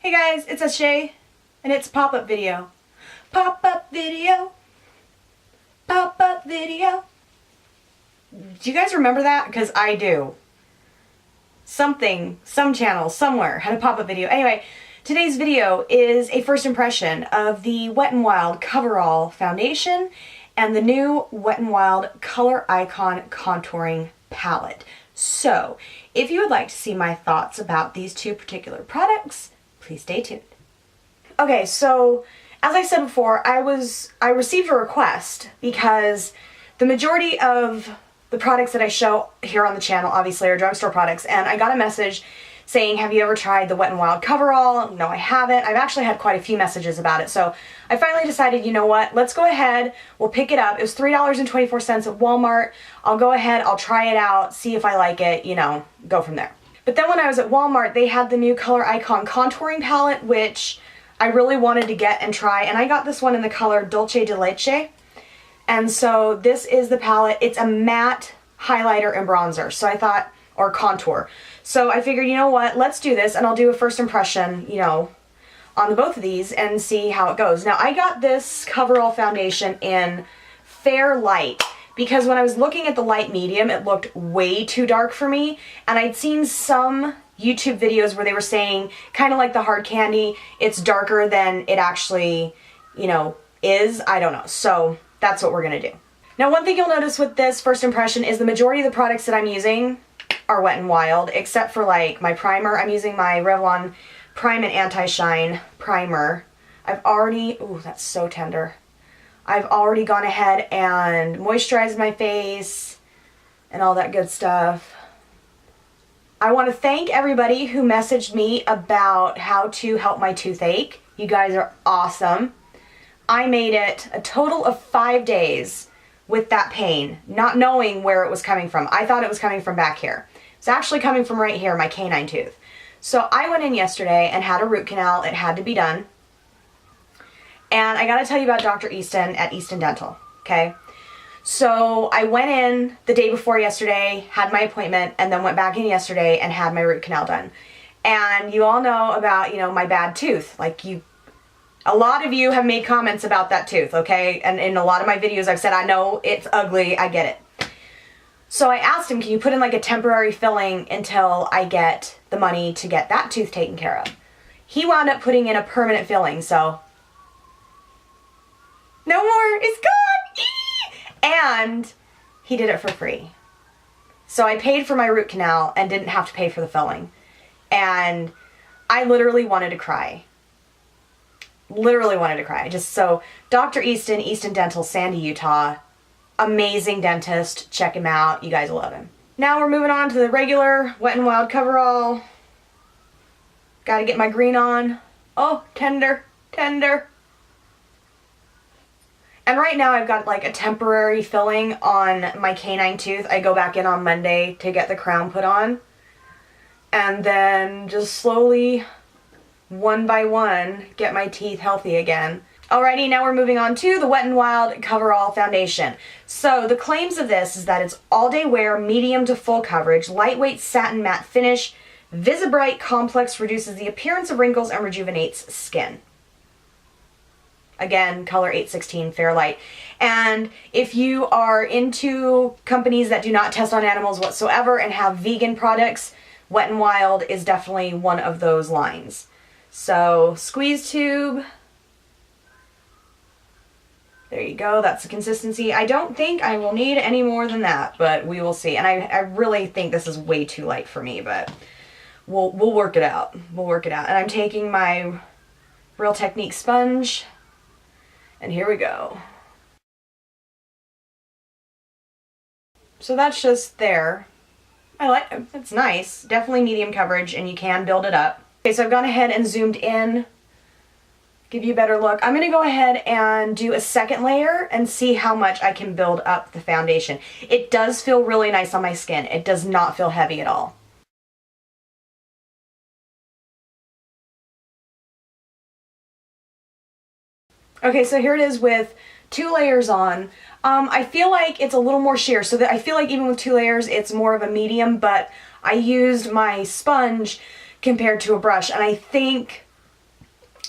Hey guys, it's SJaye, and it's pop-up video. Pop-up video. Pop-up video. Do you guys remember that? Because I do. Some channel, somewhere had a pop-up video. Anyway, today's video is a first impression of the Wet n Wild Coverall foundation and the new Wet n Wild CoverIcon contouring palette. So, if you would like to see my thoughts about these two particular products, please stay tuned. Okay, so as I said before, I received a request because the majority of the products that I show here on the channel obviously are drugstore products, and I got a message saying, have you ever tried the Wet n Wild Coverall? No, I haven't. I've actually had quite a few messages about it, so I finally decided, you know what, let's go ahead, we'll pick it up. It was $3.24 at Walmart. I'll go ahead, I'll try it out, see if I like it, you know, go from there. But then when I was at Walmart, they had the new CoverIcon contouring palette, which I really wanted to get and try, and I got this one in the color Dulce de Leche. And so this is the palette. It's a matte highlighter and bronzer, so I thought, or contour. So I figured, you know what, let's do this, and I'll do a first impression, you know, on both of these and see how it goes. Now, I got this Coverall foundation in Fair Light, because when I was looking at the light medium, it looked way too dark for me, and I'd seen some YouTube videos where they were saying, kind of like the hard candy, it's darker than it actually, you know, is. I don't know. So that's what we're gonna do. Now, one thing you'll notice with this first impression is the majority of the products that I'm using are Wet n Wild, except for like my primer. I'm using my Revlon Prime and Anti-Shine primer. I've already, ooh, that's so tender. I've already gone ahead and moisturized my face and all that good stuff. I want to thank everybody who messaged me about how to help my toothache. You guys are awesome. I made it a total of 5 days with that pain, not knowing where it was coming from. I thought it was coming from back here. It's actually coming from right here, my canine tooth. So I went in yesterday and had a root canal. It had to be done. And I gotta tell you about Dr. Easton at Easton Dental, okay? So I went in the day before yesterday, had my appointment, and then went back in yesterday and had my root canal done. And you all know about, you know, my bad tooth. Like, a lot of you have made comments about that tooth, okay? And in a lot of my videos I've said, I know it's ugly, I get it. So I asked him, can you put in like a temporary filling until I get the money to get that tooth taken care of? He wound up putting in a permanent filling, so no more, it's gone! Eee! And he did it for free. So I paid for my root canal and didn't have to pay for the filling. And I literally wanted to cry. Literally wanted to cry. Just so, Dr. Easton, Easton Dental, Sandy, Utah. Amazing dentist. Check him out. You guys will love him. Now we're moving on to the regular Wet n Wild Coverall. Gotta get my green on. Oh, tender, tender. And right now I've got like a temporary filling on my canine tooth. I go back in on Monday to get the crown put on. And then just slowly, one by one, get my teeth healthy again. Alrighty, now we're moving on to the Wet n Wild Coverall foundation. So the claims of this is that it's all-day wear, medium to full coverage, lightweight satin matte finish, Visibrite complex, reduces the appearance of wrinkles and rejuvenates skin. Again, color 816, Fair Light. And if you are into companies that do not test on animals whatsoever and have vegan products, Wet n Wild is definitely one of those lines. So, squeeze tube. There you go, that's the consistency. I don't think I will need any more than that, but we will see. And I really think this is way too light for me, but we'll work it out. We'll work it out. And I'm taking my Real Technique sponge, and here we go. So that's just there. I like it. It's nice. Definitely medium coverage, and you can build it up. Okay, so I've gone ahead and zoomed in. Give you a better look. I'm going to go ahead and do a second layer and see how much I can build up the foundation. It does feel really nice on my skin. It does not feel heavy at all. Okay, so here it is with 2 layers on. I feel like it's a little more sheer, so that I feel like even with 2 layers it's more of a medium, but I used my sponge compared to a brush, and I think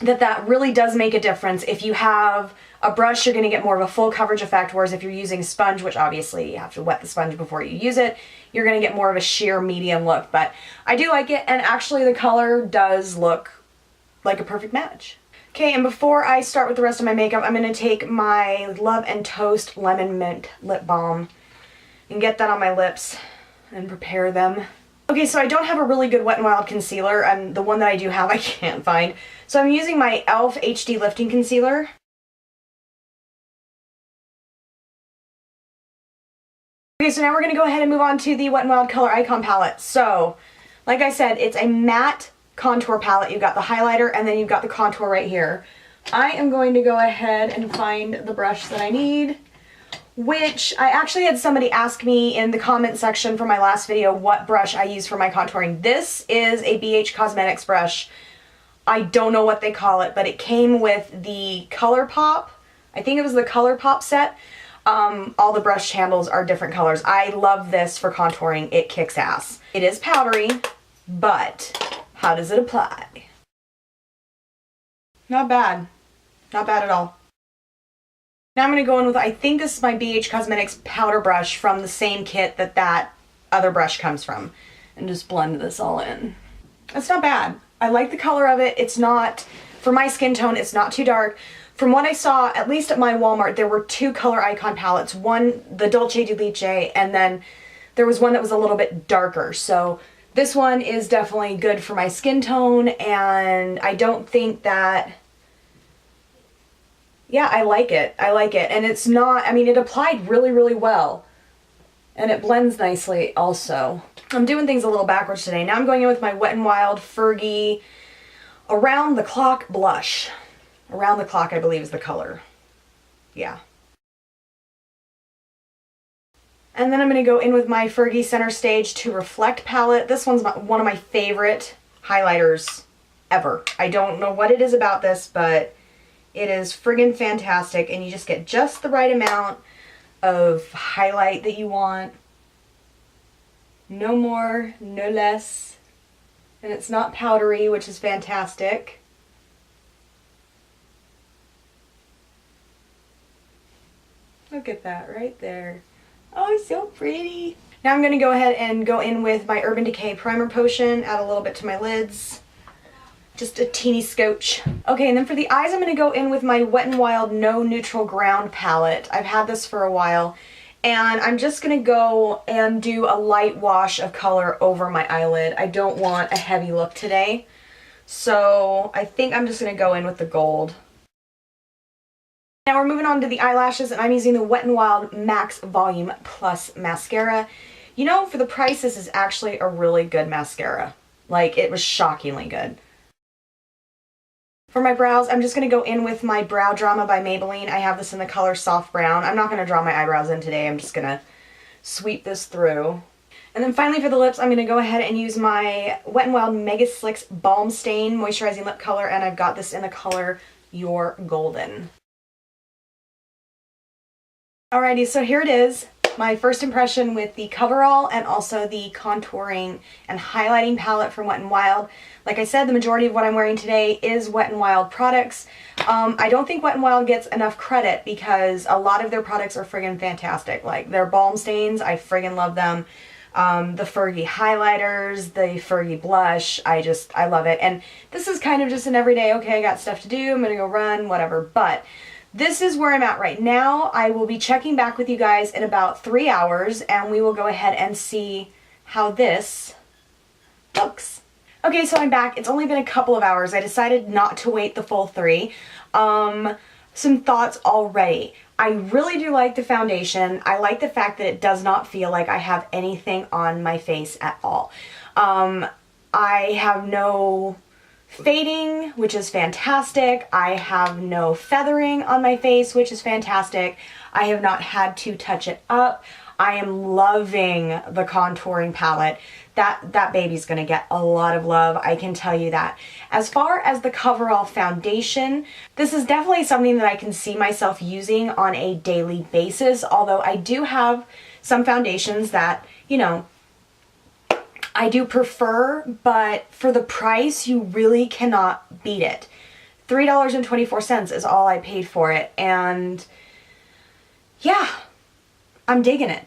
that really does make a difference. If you have a brush, you're going to get more of a full coverage effect, whereas if you're using a sponge, which obviously you have to wet the sponge before you use it, you're going to get more of a sheer medium look. But I do like it, and actually the color does look like a perfect match. Okay, and before I start with the rest of my makeup, I'm going to take my Love and Toast Lemon Mint Lip Balm and get that on my lips and prepare them. Okay, so I don't have a really good Wet n Wild concealer, and the one that I do have I can't find. So I'm using my e.l.f. HD Lifting Concealer. Okay, so now we're going to go ahead and move on to the Wet n Wild CoverIcon palette. So, like I said, it's a matte contour palette. You've got the highlighter, and then you've got the contour right here. I am going to go ahead and find the brush that I need, which I actually had somebody ask me in the comment section for my last video what brush I use for my contouring. This is a BH Cosmetics brush. I don't know what they call it, but it came with the ColourPop. I think it was the ColourPop set. All the brush handles are different colors. I love this for contouring. It kicks ass. It is powdery, but how does it apply? Not bad. Not bad at all. Now I'm going to go in with, I think this is my BH Cosmetics powder brush from the same kit that that other brush comes from, and just blend this all in. It's not bad. I like the color of it. It's not, for my skin tone, it's not too dark. From what I saw, at least at my Walmart, there were two CoverIcon palettes. One, the Dulce de Leche, and then there was one that was a little bit darker. So this one is definitely good for my skin tone, and I don't think that, yeah, I like it. I like it. And it's not, I mean, it applied really, really well. And it blends nicely also. I'm doing things a little backwards today. Now I'm going in with my Wet n Wild Fergie Around the Clock blush. Around the Clock, I believe, is the color. Yeah. And then I'm going to go in with my Fergie Center Stage to Reflect palette. This one's one of my favorite highlighters ever. I don't know what it is about this, but it is friggin' fantastic, and you just get just the right amount of highlight that you want. No more, no less. And it's not powdery, which is fantastic. Look at that right there. Oh, it's so pretty. Now I'm going to go ahead and go in with my Urban Decay Primer Potion, add a little bit to my lids. Just a teeny scotch. Okay, and then for the eyes, I'm going to go in with my Wet n Wild No Neutral Ground palette. I've had this for a while, and I'm just going to go and do a light wash of color over my eyelid. I don't want a heavy look today, so I think I'm just going to go in with the gold. Now we're moving on to the eyelashes, and I'm using the Wet n Wild Max Volume Plus Mascara. You know, for the price, this is actually a really good mascara. Like, it was shockingly good. For my brows, I'm just going to go in with my Brow Drama by Maybelline. I have this in the color Soft Brown. I'm not going to draw my eyebrows in today. I'm just going to sweep this through. And then finally for the lips, I'm going to go ahead and use my Wet n Wild Megaslicks Balm Stain Moisturizing Lip Color, and I've got this in the color Your Golden. Alrighty, so here it is. My first impression with the Coverall and also the contouring and highlighting palette from Wet n Wild. Like I said, the majority of what I'm wearing today is Wet n Wild products. I don't think Wet n Wild gets enough credit because a lot of their products are friggin' fantastic. Like their balm stains, I friggin' love them. The Fergie highlighters, the Fergie blush, I love it. And this is kind of just an everyday, okay, I got stuff to do, I'm gonna go run, whatever. But this is where I'm at right now. I will be checking back with you guys in about 3 hours, and we will go ahead and see how this looks. Okay, so I'm back. It's only been a couple of hours. I decided not to wait the full 3. Some thoughts already. I really do like the foundation. I like the fact that it does not feel like I have anything on my face at all. I have no fading, which is fantastic. I have no feathering on my face, which is fantastic. I have not had to touch it up. I am loving the contouring palette. That baby's gonna get a lot of love, I can tell you that. As far as the Coverall foundation, this is definitely something that I can see myself using on a daily basis, although I do have some foundations that, you know, I do prefer, but for the price, you really cannot beat it. $3.24 is all I paid for it, and yeah, I'm digging it.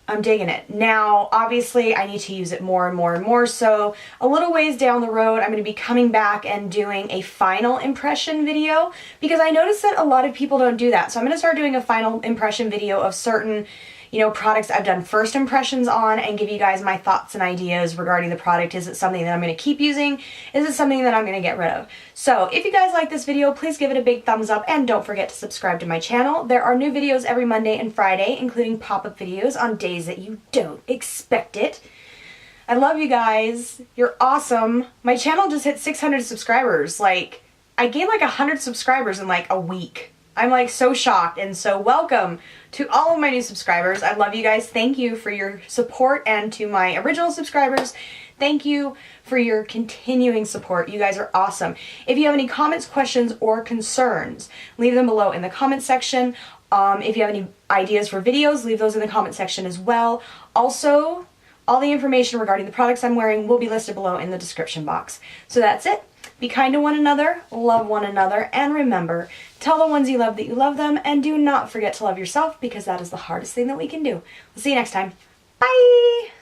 I'm digging it. Now, obviously, I need to use it more and more and more, so a little ways down the road, I'm going to be coming back and doing a final impression video, because I noticed that a lot of people don't do that. So I'm going to start doing a final impression video of certain, you know, products I've done first impressions on, and give you guys my thoughts and ideas regarding the product. Is it something that I'm going to keep using? Is it something that I'm going to get rid of? So if you guys like this video, please give it a big thumbs up, and don't forget to subscribe to my channel. There are new videos every Monday and Friday, including pop-up videos on days that you don't expect it. I love you guys. You're awesome. My channel just hit 600 subscribers. Like, I gained like 100 subscribers in like a week. I'm like so shocked, and so welcome to all of my new subscribers. I love you guys. Thank you for your support, and to my original subscribers, thank you for your continuing support. You guys are awesome. If you have any comments, questions, or concerns, leave them below in the comment section. If you have any ideas for videos, leave those in the comment section as well. Also, all the information regarding the products I'm wearing will be listed below in the description box. So that's it. Be kind to one another, love one another, and remember, tell the ones you love that you love them, and do not forget to love yourself, because that is the hardest thing that we can do. We'll see you next time. Bye!